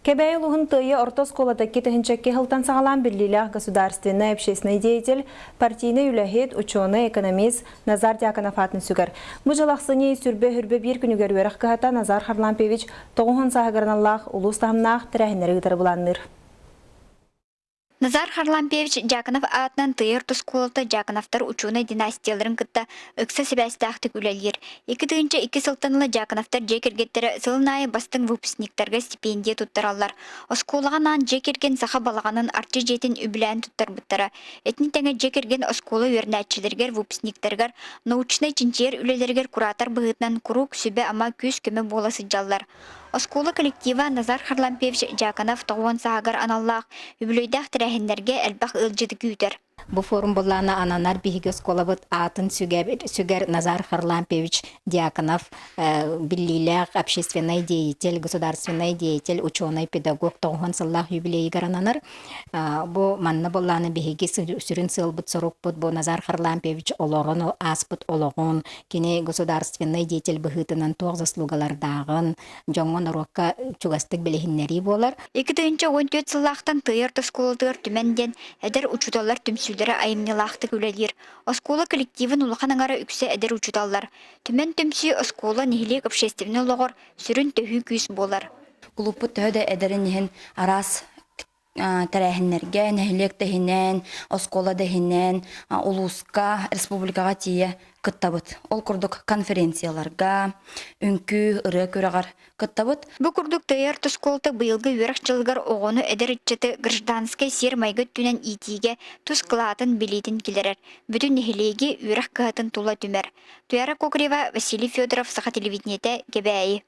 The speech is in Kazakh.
Кебей улуғын тыйы орта сколатаки тахинчакки хылтан сағалан бірлілі государственный общественный деятель, партийный үләхет, ученый, экономист Назар Дьяконов атын сүгір. Мұжалақсыне сүрбе-хүрбе бір күнігер өріқ кығата Назар Харлампевич тоғын сағығырналақ улус тағымнақ тірәхінері ғытыр бұланыр. Назар Харлампевич Дьяконов атынан тыйыр тұсколыты Дьяконовтар ученый династияларын кытта үксі себәстіқтік үләлер. 2 сылтанылы Дьяконовтар жекергеттері сылынайы бастың выпускниктарға стипендия тұттаралар. Осколығанан жекерген саха балағанын арчы жетін үбілән тұттар бұттара. Этнитеңе жекерген осколы өрнәтчілергер выпускниктергер, научный чинчер үлелергер куратар бұғытынан күрук сүбе ама күз көмі боласы жаллар. Осколы коллектива Назар Харлампевич Дьяконов тоғуан сағығар аналлақ үбілөйдәқ тірәхіндерге әлбақ ылжыды күйдер. Бу форум боллана ананар биһиге сколабыт атын сүгер Назар Харлампевич Дьяконов, биллилях, общественный деятель, государственный деятель, ученый, педагог, тоғын сыллах юбилей гарананар. Бу манна боллана биһиге сүрін сылбыт сорукпыт, бу Назар Харлампевич олоғын, аспыт олоғын, кене государственный деятель бұғытынан тоғ заслугалардағын, жоңын орокка чугастык білехіннері болар. 2-14 сыллақтан тыйыр тұсколдыр түменден әдір учудалар түмсүлдері айымнылақты көлелер. Оскола коллективін улақанаңары үксе әдір учудалар. Түмен түмсі оскола нехилек общественный лоғыр сүрін төхі күйс болар. Клубы төді әдірін арас тәрәхінлерге, нәхилек дәхінен, оскола дәхінен, улуска, республикаға тие кыттабыт. Ол күрдік конференцияларға, үнкі, ұры көріғар кыттабыт. Бұ күрдік тәйір тұсколты бұйылғы өріқ жылғар оғыны әдір үтчеті гражданскай сер майгыт түнен итиге тұс қылатын білейтін келерер. Бүтін нехилеге өріқ қығатын тула түмер. Туяра Кокрева, Василий Федоров, Саха телевидениеті, Кебәйі.